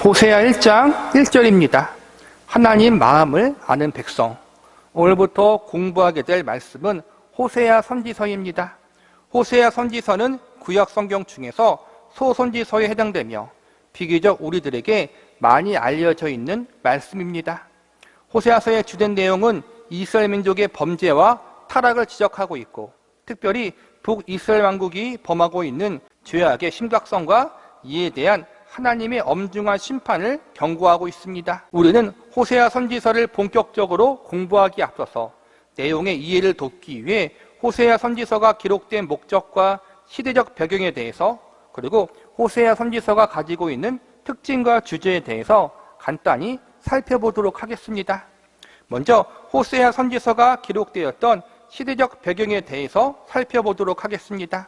호세아 1장 1절입니다. 하나님 마음을 아는 백성. 오늘부터 공부하게 될 말씀은 호세아 선지서입니다. 호세아 선지서는 구약 성경 중에서 소선지서에 해당되며 비교적 우리들에게 많이 알려져 있는 말씀입니다. 호세아서의 주된 내용은 이스라엘 민족의 범죄와 타락을 지적하고 있고, 특별히 북이스라엘 왕국이 범하고 있는 죄악의 심각성과 이에 대한 하나님의 엄중한 심판을 경고하고 있습니다. 우리는 호세아 선지서를 본격적으로 공부하기 앞서서 내용의 이해를 돕기 위해 호세아 선지서가 기록된 목적과 시대적 배경에 대해서, 그리고 호세아 선지서가 가지고 있는 특징과 주제에 대해서 간단히 살펴보도록 하겠습니다. 먼저 호세아 선지서가 기록되었던 시대적 배경에 대해서 살펴보도록 하겠습니다.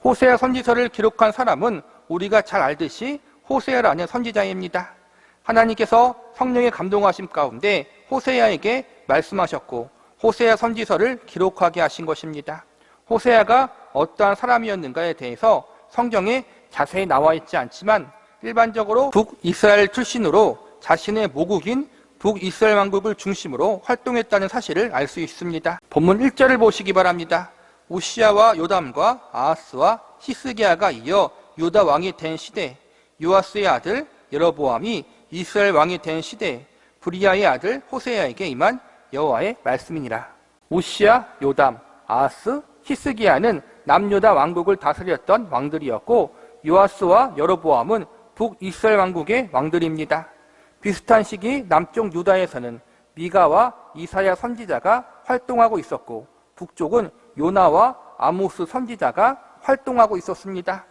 호세아 선지서를 기록한 사람은 우리가 잘 알듯이 호세아라는 선지자입니다. 하나님께서 성령의 감동하심 가운데 호세아에게 말씀하셨고 호세아 선지서를 기록하게 하신 것입니다. 호세아가 어떠한 사람이었는가에 대해서 성경에 자세히 나와 있지 않지만 일반적으로 북이스라엘 출신으로 자신의 모국인 북이스라엘 왕국을 중심으로 활동했다는 사실을 알 수 있습니다. 본문 1절을 보시기 바랍니다. 우시야와 요담과 아하스와 히스기야가 이어 유다 왕이 된 시대, 요아스의 아들 여로보암이 이스라엘 왕이 된 시대, 브리야의 아들 호세아에게 임한 여호와의 말씀이니라. 우시야, 요담, 아하스, 히스기야는 남유다 왕국을 다스렸던 왕들이었고, 요아스와 여로보암은 북이스라엘 왕국의 왕들입니다. 비슷한 시기 남쪽 유다에서는 미가와 이사야 선지자가 활동하고 있었고, 북쪽은 요나와 아모스 선지자가 활동하고 있었습니다.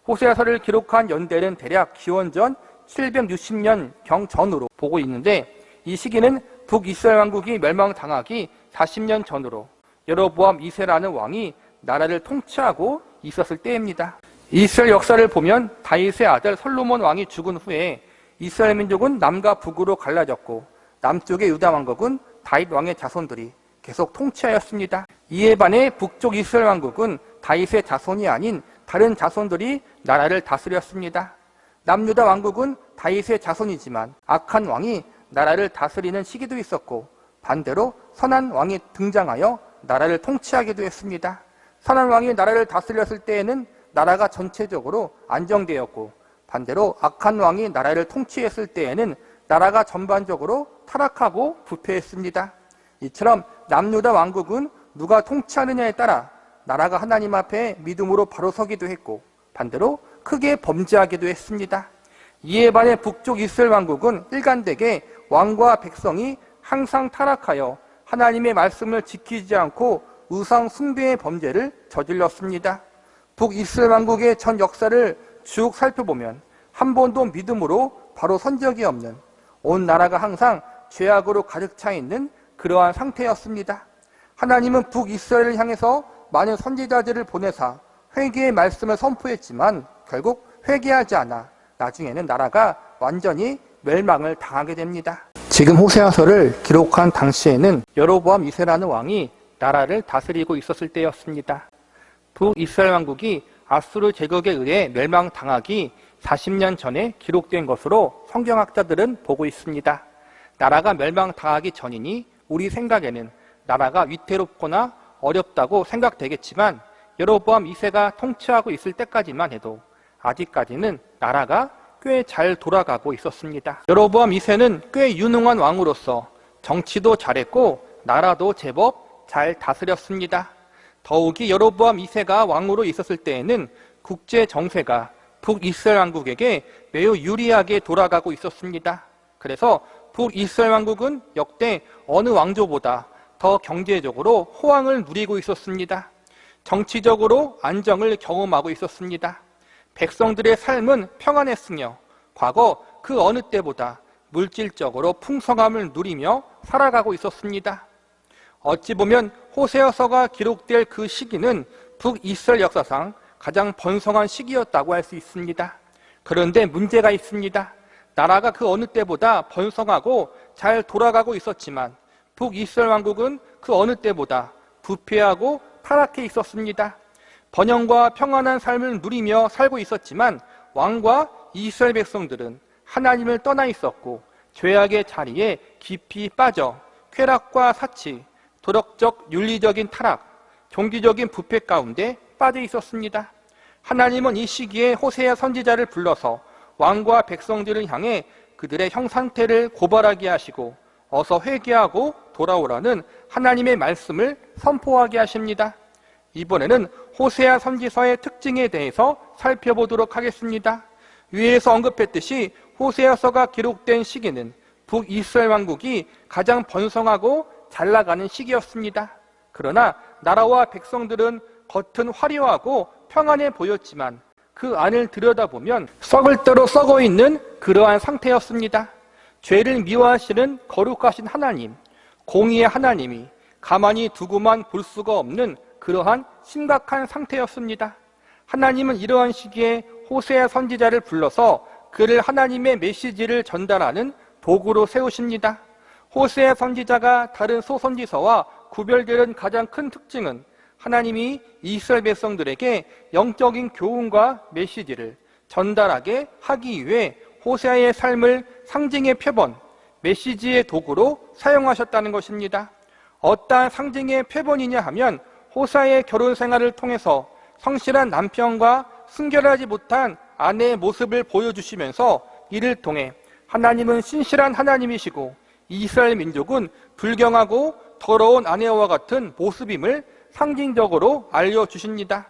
호세아서를 기록한 연대는 대략 기원전 760년 경 전으로 보고 있는데, 이 시기는 북이스라엘 왕국이 멸망당하기 40년 전으로 여로보암 2세라는 왕이 나라를 통치하고 있었을 때입니다. 이스라엘 역사를 보면 다윗의 아들 솔로몬 왕이 죽은 후에 이스라엘 민족은 남과 북으로 갈라졌고, 남쪽의 유다 왕국은 다윗 왕의 자손들이 계속 통치하였습니다. 이에 반해 북쪽 이스라엘 왕국은 다윗의 자손이 아닌 다른 자손들이 나라를 다스렸습니다. 남유다 왕국은 다윗의 자손이지만 악한 왕이 나라를 다스리는 시기도 있었고, 반대로 선한 왕이 등장하여 나라를 통치하기도 했습니다. 선한 왕이 나라를 다스렸을 때에는 나라가 전체적으로 안정되었고, 반대로 악한 왕이 나라를 통치했을 때에는 나라가 전반적으로 타락하고 부패했습니다. 이처럼 남유다 왕국은 누가 통치하느냐에 따라 나라가 하나님 앞에 믿음으로 바로 서기도 했고, 반대로 크게 범죄하기도 했습니다. 이에 반해 북쪽 이스라엘 왕국은 일관되게 왕과 백성이 항상 타락하여 하나님의 말씀을 지키지 않고 우상 숭배의 범죄를 저질렀습니다. 북이스라엘 왕국의 전 역사를 쭉 살펴보면 한 번도 믿음으로 바로 선 적이 없는, 온 나라가 항상 죄악으로 가득 차 있는 그러한 상태였습니다. 하나님은 북이스라엘을 향해서 많은 선지자들을 보내사 회개의 말씀을 선포했지만 결국 회개하지 않아 나중에는 나라가 완전히 멸망을 당하게 됩니다. 지금 호세아서를 기록한 당시에는 여로보암 2세라는 왕이 나라를 다스리고 있었을 때였습니다. 북이스라엘 왕국이 아수르 제국에 의해 멸망당하기 40년 전에 기록된 것으로 성경학자들은 보고 있습니다. 나라가 멸망당하기 전이니 우리 생각에는 나라가 위태롭거나 어렵다고 생각되겠지만, 여로보암 2세가 통치하고 있을 때까지만 해도 아직까지는 나라가 꽤 잘 돌아가고 있었습니다. 여로보암 2세는 꽤 유능한 왕으로서 정치도 잘했고 나라도 제법 잘 다스렸습니다. 더욱이 여로보암 2세가 왕으로 있었을 때에는 국제 정세가 북이스라엘 왕국에게 매우 유리하게 돌아가고 있었습니다. 그래서 북이스라엘 왕국은 역대 어느 왕조보다 더 경제적으로 호황을 누리고 있었습니다. 정치적으로 안정을 경험하고 있었습니다. 백성들의 삶은 평안했으며 과거 그 어느 때보다 물질적으로 풍성함을 누리며 살아가고 있었습니다. 어찌 보면 호세아서가 기록될 그 시기는 북이스라엘 역사상 가장 번성한 시기였다고 할 수 있습니다. 그런데 문제가 있습니다. 나라가 그 어느 때보다 번성하고 잘 돌아가고 있었지만 북이스라엘 왕국은 그 어느 때보다 부패하고 타락해 있었습니다. 번영과 평안한 삶을 누리며 살고 있었지만 왕과 이스라엘 백성들은 하나님을 떠나 있었고 죄악의 자리에 깊이 빠져 쾌락과 사치, 도덕적 윤리적인 타락, 종교적인 부패 가운데 빠져 있었습니다. 하나님은 이 시기에 호세아 선지자를 불러서 왕과 백성들을 향해 그들의 형 상태를 고발하게 하시고 어서 회개하고 돌아오라는 하나님의 말씀을 선포하게 하십니다. 이번에는 호세아 선지서의 특징에 대해서 살펴보도록 하겠습니다. 위에서 언급했듯이 호세아서가 기록된 시기는 북이스라엘 왕국이 가장 번성하고 잘 나가는 시기였습니다. 그러나 나라와 백성들은 겉은 화려하고 평안해 보였지만 그 안을 들여다보면 썩을 대로 썩어 있는 그러한 상태였습니다. 죄를 미워하시는 거룩하신 하나님, 공의의 하나님이 가만히 두고만 볼 수가 없는 그러한 심각한 상태였습니다. 하나님은 이러한 시기에 호세아 선지자를 불러서 그를 하나님의 메시지를 전달하는 도구로 세우십니다. 호세아 선지자가 다른 소선지서와 구별되는 가장 큰 특징은 하나님이 이스라엘 백성들에게 영적인 교훈과 메시지를 전달하게 하기 위해 호세아의 삶을 상징의 표본, 메시지의 도구로 사용하셨다는 것입니다. 어떠한 상징의 표본이냐 하면 호세아의 결혼 생활을 통해서 성실한 남편과 순결하지 못한 아내의 모습을 보여주시면서 이를 통해 하나님은 신실한 하나님이시고 이스라엘 민족은 불경하고 더러운 아내와 같은 모습임을 상징적으로 알려주십니다.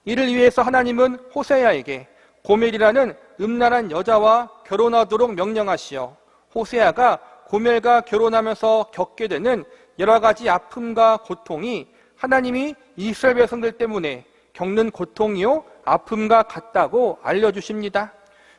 이를 위해서 하나님은 호세아에게 고멜이라는 음란한 여자와 결혼하도록 명령하시어 호세아가 고멜과 결혼하면서 겪게 되는 여러 가지 아픔과 고통이 하나님이 이스라엘 백성들 때문에 겪는 고통이요 아픔과 같다고 알려주십니다.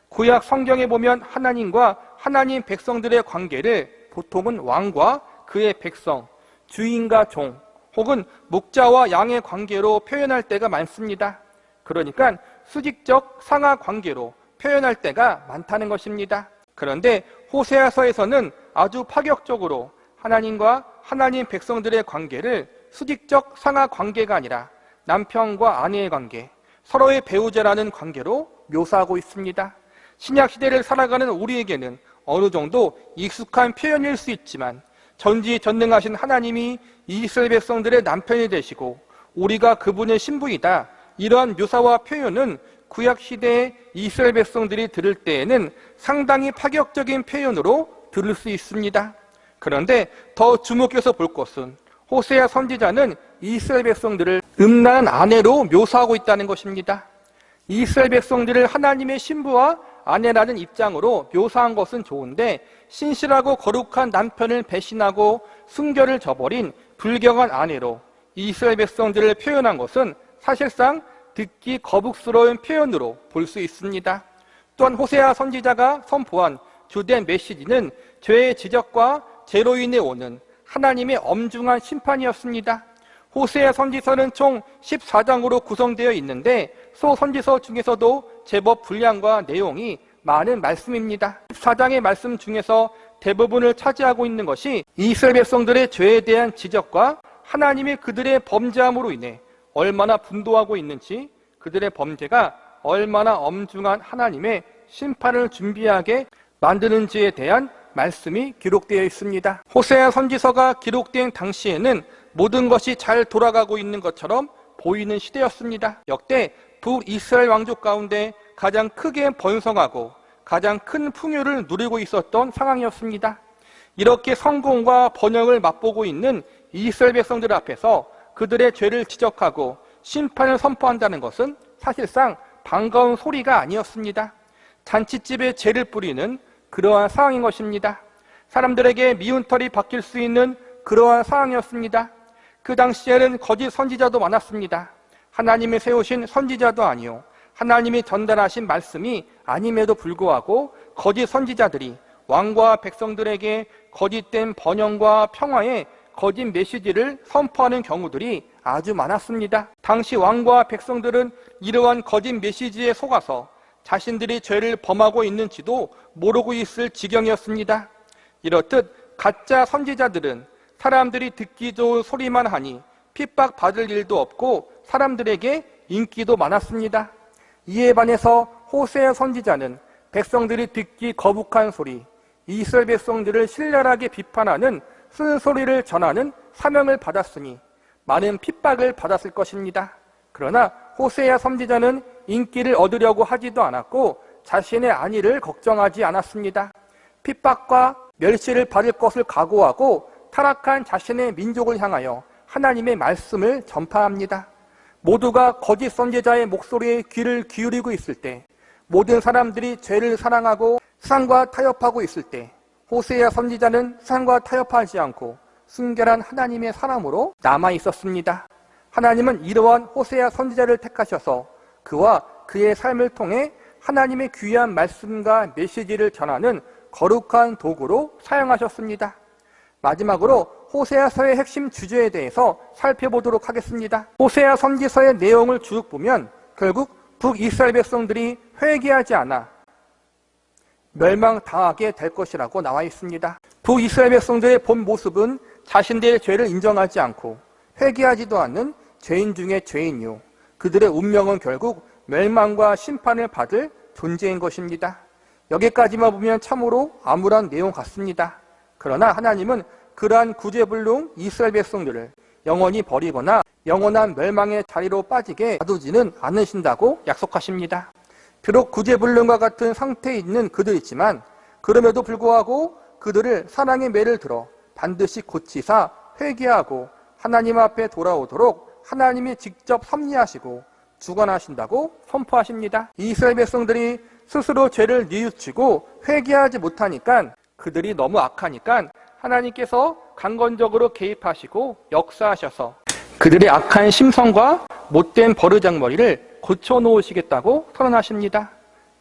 구약 성경에 보면 하나님과 하나님 백성들의 관계를 보통은 왕과 그의 백성, 주인과 종, 혹은 목자와 양의 관계로 표현할 때가 많습니다. 그러니까 수직적 상하 관계로 표현할 때가 많다는 것입니다. 그런데 호세아서에서는 아주 파격적으로 하나님과 하나님 백성들의 관계를 수직적 상하 관계가 아니라 남편과 아내의 관계, 서로의 배우자라는 관계로 묘사하고 있습니다. 신약 시대를 살아가는 우리에게는 어느 정도 익숙한 표현일 수 있지만 전지전능하신 하나님이 이스라엘 백성들의 남편이 되시고 우리가 그분의 신부이다, 이러한 묘사와 표현은 구약 시대의 이스라엘 백성들이 들을 때에는 상당히 파격적인 표현으로 들을 수 있습니다. 그런데 더 주목해서 볼 것은 호세아 선지자는 이스라엘 백성들을 음란한 아내로 묘사하고 있다는 것입니다. 이스라엘 백성들을 하나님의 신부와 아내라는 입장으로 묘사한 것은 좋은데 신실하고 거룩한 남편을 배신하고 순결을 저버린 불경한 아내로 이스라엘 백성들을 표현한 것은 사실상 듣기 거북스러운 표현으로 볼 수 있습니다. 또한 호세아 선지자가 선포한 주된 메시지는 죄의 지적과 죄로 인해 오는 하나님의 엄중한 심판이었습니다. 호세아 선지서는 총 14장으로 구성되어 있는데 소선지서 중에서도 제법 분량과 내용이 많은 말씀입니다. 14장의 말씀 중에서 대부분을 차지하고 있는 것이 이스라엘 백성들의 죄에 대한 지적과 하나님이 그들의 범죄함으로 인해 얼마나 분노하고 있는지, 그들의 범죄가 얼마나 엄중한 하나님의 심판을 준비하게 만드는지에 대한 말씀이 기록되어 있습니다. 호세아 선지서가 기록된 당시에는 모든 것이 잘 돌아가고 있는 것처럼 보이는 시대였습니다. 역대 북이스라엘 왕족 가운데 가장 크게 번성하고 가장 큰 풍요를 누리고 있었던 상황이었습니다. 이렇게 성공과 번영을 맛보고 있는 이스라엘 백성들 앞에서 그들의 죄를 지적하고 심판을 선포한다는 것은 사실상 반가운 소리가 아니었습니다. 잔치집에 재를 뿌리는 그러한 상황인 것입니다. 사람들에게 미운 털이 박힐 수 있는 그러한 상황이었습니다. 그 당시에는 거짓 선지자도 많았습니다. 하나님이 세우신 선지자도 아니요, 하나님이 전달하신 말씀이 아님에도 불구하고 거짓 선지자들이 왕과 백성들에게 거짓된 번영과 평화의 거짓 메시지를 선포하는 경우들이 아주 많았습니다. 당시 왕과 백성들은 이러한 거짓 메시지에 속아서 자신들이 죄를 범하고 있는지도 모르고 있을 지경이었습니다. 이렇듯 가짜 선지자들은 사람들이 듣기 좋은 소리만 하니 핍박받을 일도 없고 사람들에게 인기도 많았습니다. 이에 반해서 호세아 선지자는 백성들이 듣기 거북한 소리, 이스라엘 백성들을 신랄하게 비판하는 쓴소리를 전하는 사명을 받았으니 많은 핍박을 받았을 것입니다. 그러나 호세아 선지자는 인기를 얻으려고 하지도 않았고 자신의 안위를 걱정하지 않았습니다. 핍박과 멸시를 받을 것을 각오하고 타락한 자신의 민족을 향하여 하나님의 말씀을 전파합니다. 모두가 거짓 선지자의 목소리에 귀를 기울이고 있을 때, 모든 사람들이 죄를 사랑하고 세상과 타협하고 있을 때 호세아 선지자는 세상과 타협하지 않고 순결한 하나님의 사람으로 남아 있었습니다. 하나님은 이러한 호세아 선지자를 택하셔서 그와 그의 삶을 통해 하나님의 귀한 말씀과 메시지를 전하는 거룩한 도구로 사용하셨습니다. 마지막으로 호세아서의 핵심 주제에 대해서 살펴보도록 하겠습니다. 호세아 선지서의 내용을 쭉 보면 결국 북이스라엘 백성들이 회개하지 않아 멸망당하게 될 것이라고 나와 있습니다. 북이스라엘 백성들의 본 모습은 자신들의 죄를 인정하지 않고 회개하지도 않는 죄인 중에 죄인이요, 그들의 운명은 결국 멸망과 심판을 받을 존재인 것입니다. 여기까지만 보면 참으로 암울한 내용 같습니다. 그러나 하나님은 그러한 구제불능 이스라엘 백성들을 영원히 버리거나 영원한 멸망의 자리로 빠지게 놔두지는 않으신다고 약속하십니다. 비록 구제불능과 같은 상태에 있는 그들이지만 그럼에도 불구하고 그들을 사랑의 매를 들어 반드시 고치사 회개하고 하나님 앞에 돌아오도록 하나님이 직접 섭리하시고 주관하신다고 선포하십니다. 이스라엘 백성들이 스스로 죄를 뉘우치고 회개하지 못하니까, 그들이 너무 악하니까 하나님께서 강건적으로 개입하시고 역사하셔서 그들의 악한 심성과 못된 버르장머리를 고쳐놓으시겠다고 선언하십니다.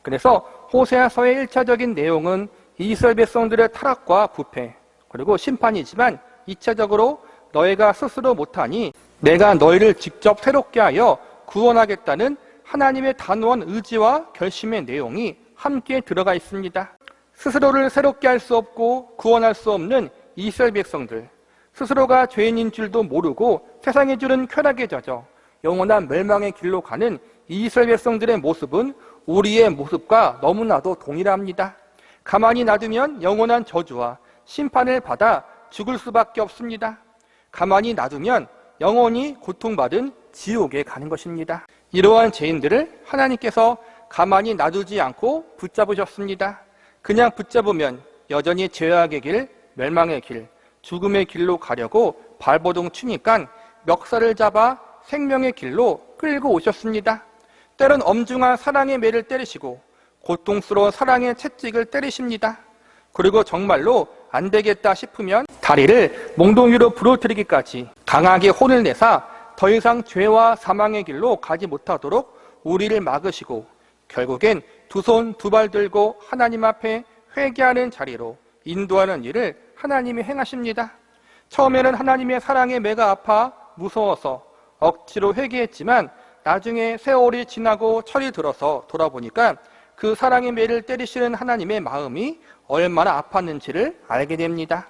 그래서 호세아서의 1차적인 내용은 이스라엘 백성들의 타락과 부패 그리고 심판이지만 2차적으로 너희가 스스로 못하니 내가 너희를 직접 새롭게 하여 구원하겠다는 하나님의 단호한 의지와 결심의 내용이 함께 들어가 있습니다. 스스로를 새롭게 할 수 없고 구원할 수 없는 이스라엘 백성들, 스스로가 죄인인 줄도 모르고 세상의 줄은 쾌락에 젖어 영원한 멸망의 길로 가는 이스라엘 백성들의 모습은 우리의 모습과 너무나도 동일합니다. 가만히 놔두면 영원한 저주와 심판을 받아 죽을 수밖에 없습니다. 가만히 놔두면 영원히 고통받은 지옥에 가는 것입니다. 이러한 죄인들을 하나님께서 가만히 놔두지 않고 붙잡으셨습니다. 그냥 붙잡으면 여전히 죄악의 길, 멸망의 길, 죽음의 길로 가려고 발버둥 치니까 멱살을 잡아 생명의 길로 끌고 오셨습니다. 때론 엄중한 사랑의 매를 때리시고 고통스러운 사랑의 채찍을 때리십니다. 그리고 정말로 안 되겠다 싶으면 다리를 몽둥이로 부러뜨리기까지 강하게 혼을 내사 더 이상 죄와 사망의 길로 가지 못하도록 우리를 막으시고 결국엔 두 손 두 발 들고 하나님 앞에 회개하는 자리로 인도하는 일을 하나님이 행하십니다. 처음에는 하나님의 사랑에 매가 아파 무서워서 억지로 회개했지만 나중에 세월이 지나고 철이 들어서 돌아보니까 그 사랑의 매를 때리시는 하나님의 마음이 얼마나 아팠는지를 알게 됩니다.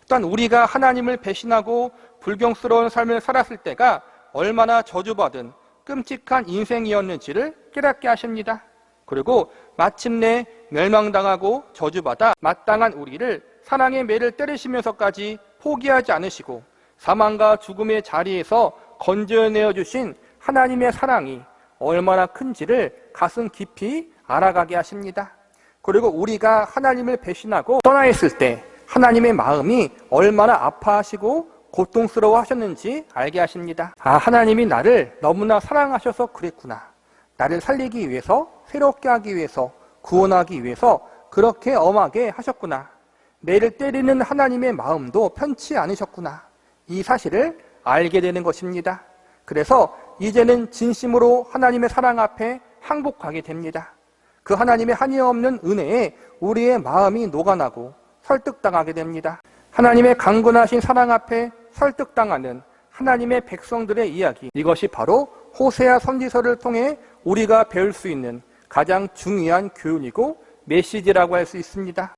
일단 우리가 하나님을 배신하고 불경스러운 삶을 살았을 때가 얼마나 저주받은 끔찍한 인생이었는지를 깨닫게 하십니다. 그리고 마침내 멸망당하고 저주받아 마땅한 우리를 사랑의 매를 때리시면서까지 포기하지 않으시고 사망과 죽음의 자리에서 건져내어 주신 하나님의 사랑이 얼마나 큰지를 가슴 깊이 알아가게 하십니다. 그리고 우리가 하나님을 배신하고 떠나 있을 때 하나님의 마음이 얼마나 아파하시고 고통스러워 하셨는지 알게 하십니다. 아, 하나님이 나를 너무나 사랑하셔서 그랬구나. 나를 살리기 위해서, 새롭게 하기 위해서, 구원하기 위해서 그렇게 엄하게 하셨구나. 매를 때리는 하나님의 마음도 편치 않으셨구나. 이 사실을 알게 되는 것입니다. 그래서 이제는 진심으로 하나님의 사랑 앞에 항복하게 됩니다. 그 하나님의 한이없는 은혜에 우리의 마음이 녹아나고 설득당하게 됩니다. 하나님의 강건하신 사랑 앞에 설득당하는 하나님의 백성들의 이야기, 이것이 바로 호세아 선지서를 통해 우리가 배울 수 있는 가장 중요한 교훈이고 메시지라고 할 수 있습니다.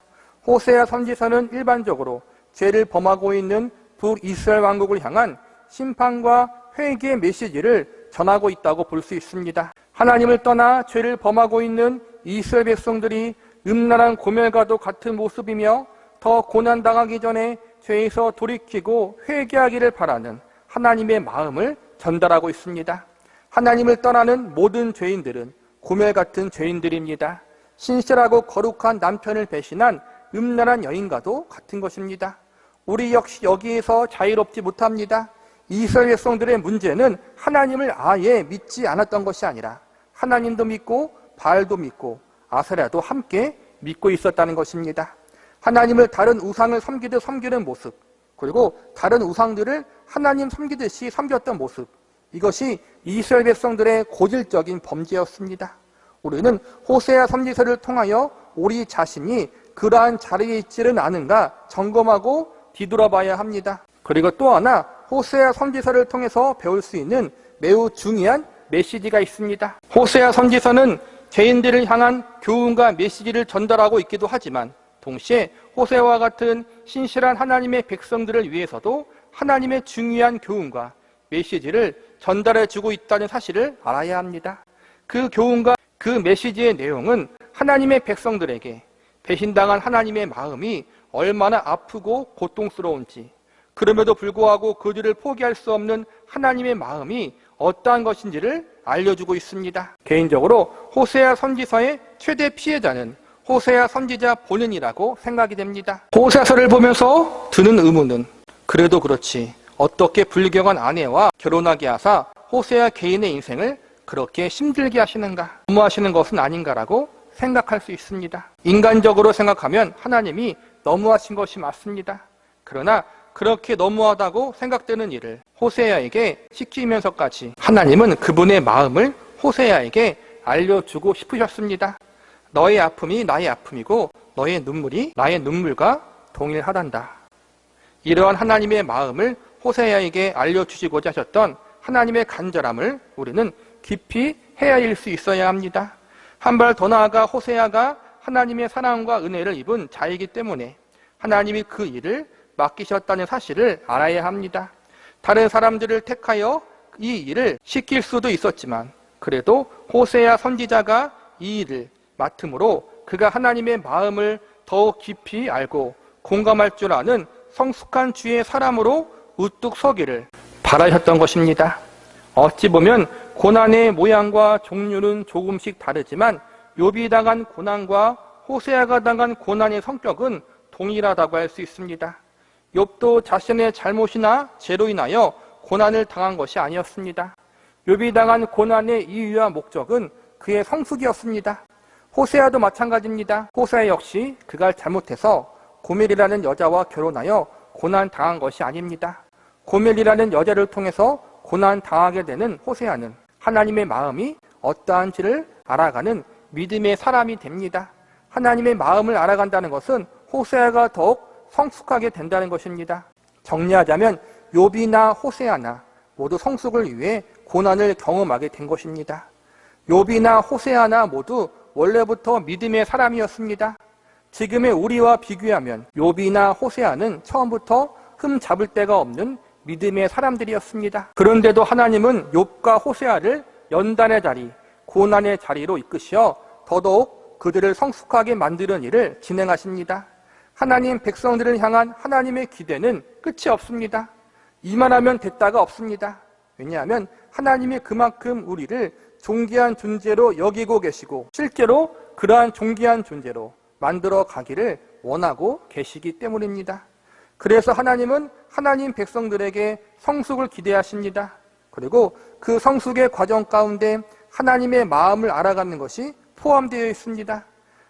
호세아 선지서는 일반적으로 죄를 범하고 있는 북이스라엘 왕국을 향한 심판과 회개의 메시지를 전하고 있다고 볼 수 있습니다. 하나님을 떠나 죄를 범하고 있는 이스라엘 백성들이 음란한 고멜과도 같은 모습이며 더 고난당하기 전에 죄에서 돌이키고 회개하기를 바라는 하나님의 마음을 전달하고 있습니다. 하나님을 떠나는 모든 죄인들은 고멜 같은 죄인들입니다. 신실하고 거룩한 남편을 배신한 음란한 여인과도 같은 것입니다. 우리 역시 여기에서 자유롭지 못합니다. 이스라엘 백성들의 문제는 하나님을 아예 믿지 않았던 것이 아니라 하나님도 믿고 바알도 믿고 아세라도 함께 믿고 있었다는 것입니다. 하나님을 다른 우상을 섬기듯 섬기는 모습, 그리고 다른 우상들을 하나님 섬기듯이 섬겼던 모습, 이것이 이스라엘 백성들의 고질적인 범죄였습니다. 우리는 호세아 선지서를 통하여 우리 자신이 그러한 자리에 있지는 않은가 점검하고 뒤돌아봐야 합니다. 그리고 또 하나 호세아 선지서를 통해서 배울 수 있는 매우 중요한 메시지가 있습니다. 호세아 선지서는 죄인들을 향한 교훈과 메시지를 전달하고 있기도 하지만 동시에 호세아와 같은 신실한 하나님의 백성들을 위해서도 하나님의 중요한 교훈과 메시지를 전달해주고 있다는 사실을 알아야 합니다. 그 교훈과 그 메시지의 내용은 하나님의 백성들에게 배신당한 하나님의 마음이 얼마나 아프고 고통스러운지, 그럼에도 불구하고 그들을 포기할 수 없는 하나님의 마음이 어떠한 것인지를 알려주고 있습니다. 개인적으로 호세아 선지서의 최대 피해자는 호세아 선지자 본인이라고 생각이 됩니다. 호세아서를 보면서 드는 의문은, 그래도 그렇지 어떻게 불경한 아내와 결혼하게 하사 호세아 개인의 인생을 그렇게 힘들게 하시는가, 너무하시는 것은 아닌가라고 생각할 수 있습니다. 인간적으로 생각하면 하나님이 너무하신 것이 맞습니다. 그러나 그렇게 너무하다고 생각되는 일을 호세아에게 시키면서까지 하나님은 그분의 마음을 호세아에게 알려주고 싶으셨습니다. 너의 아픔이 나의 아픔이고 너의 눈물이 나의 눈물과 동일하단다. 이러한 하나님의 마음을 호세아에게 알려주시고자 하셨던 하나님의 간절함을 우리는 깊이 헤아릴 수 있어야 합니다. 한 발 더 나아가 호세아가 하나님의 사랑과 은혜를 입은 자이기 때문에 하나님이 그 일을 맡기셨다는 사실을 알아야 합니다. 다른 사람들을 택하여 이 일을 시킬 수도 있었지만 그래도 호세아 선지자가 이 일을 맡음으로 그가 하나님의 마음을 더욱 깊이 알고 공감할 줄 아는 성숙한 주의 사람으로 우뚝 서기를 바라셨던 것입니다. 어찌 보면 고난의 모양과 종류는 조금씩 다르지만 욥이 당한 고난과 호세아가 당한 고난의 성격은 동일하다고 할 수 있습니다. 욥도 자신의 잘못이나 죄로 인하여 고난을 당한 것이 아니었습니다. 욥이 당한 고난의 이유와 목적은 그의 성숙이었습니다. 호세아도 마찬가지입니다. 호세아 역시 그가 잘못해서 고멜이라는 여자와 결혼하여 고난 당한 것이 아닙니다. 고멜이라는 여자를 통해서 고난 당하게 되는 호세아는 하나님의 마음이 어떠한지를 알아가는 믿음의 사람이 됩니다. 하나님의 마음을 알아간다는 것은 호세아가 더욱 성숙하게 된다는 것입니다. 정리하자면 욥이나 호세아나 모두 성숙을 위해 고난을 경험하게 된 것입니다. 욥이나 호세아나 모두 원래부터 믿음의 사람이었습니다. 지금의 우리와 비교하면 욥이나 호세아는 처음부터 흠 잡을 데가 없는 믿음의 사람들이었습니다. 그런데도 하나님은 욥과 호세아를 연단의 자리, 고난의 자리로 이끄시어 더더욱 그들을 성숙하게 만드는 일을 진행하십니다. 하나님 백성들을 향한 하나님의 기대는 끝이 없습니다. 이만하면 됐다가 없습니다. 왜냐하면 하나님이 그만큼 우리를 존귀한 존재로 여기고 계시고 실제로 그러한 존귀한 존재로 만들어 가기를 원하고 계시기 때문입니다. 그래서 하나님은 하나님 백성들에게 성숙을 기대하십니다. 그리고 그 성숙의 과정 가운데 하나님의 마음을 알아가는 것이 포함되어 있습니다.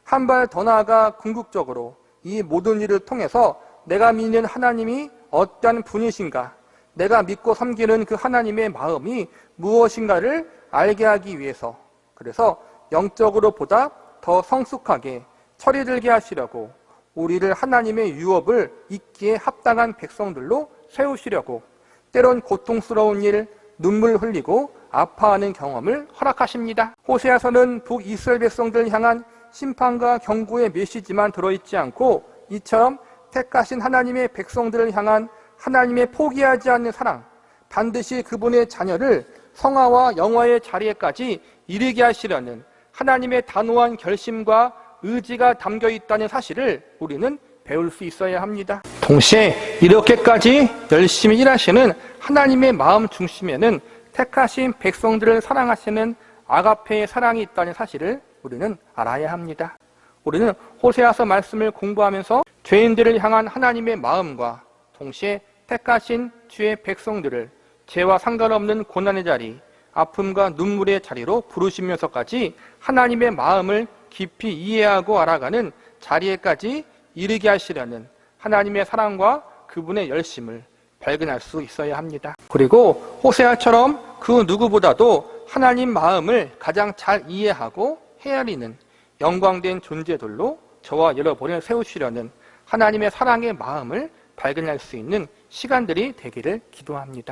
한 발 더 나아가 궁극적으로 이 모든 일을 통해서 내가 믿는 하나님이 어떤 분이신가, 내가 믿고 섬기는 그 하나님의 마음이 무엇인가를 알게 하기 위해서, 그래서 영적으로 보다 더 성숙하게 철이 들게 하시려고 우리를 하나님의 유업을 잊기에 합당한 백성들로 세우시려고 때론 고통스러운 일, 눈물 흘리고 아파하는 경험을 허락하십니다. 호세아서는 북이스라엘 백성들을 향한 심판과 경고의 메시지만 들어있지 않고 이처럼 택하신 하나님의 백성들을 향한 하나님의 포기하지 않는 사랑, 반드시 그분의 자녀를 성화와 영화의 자리에까지 이르게 하시려는 하나님의 단호한 결심과 의지가 담겨 있다는 사실을 우리는 배울 수 있어야 합니다. 동시에 이렇게까지 열심히 일하시는 하나님의 마음 중심에는 택하신 백성들을 사랑하시는 아가페의 사랑이 있다는 사실을 우리는 알아야 합니다. 우리는 호세아서 말씀을 공부하면서 죄인들을 향한 하나님의 마음과 동시에 택하신 주의 백성들을 죄와 상관없는 고난의 자리, 아픔과 눈물의 자리로 부르시면서까지 하나님의 마음을 깊이 이해하고 알아가는 자리에까지 이르게 하시려는 하나님의 사랑과 그분의 열심을 발견할 수 있어야 합니다. 그리고 호세아처럼 그 누구보다도 하나님 마음을 가장 잘 이해하고 헤아리는 영광된 존재들로 저와 여러분을 세우시려는 하나님의 사랑의 마음을 발견할 수 있는 시간들이 되기를 기도합니다.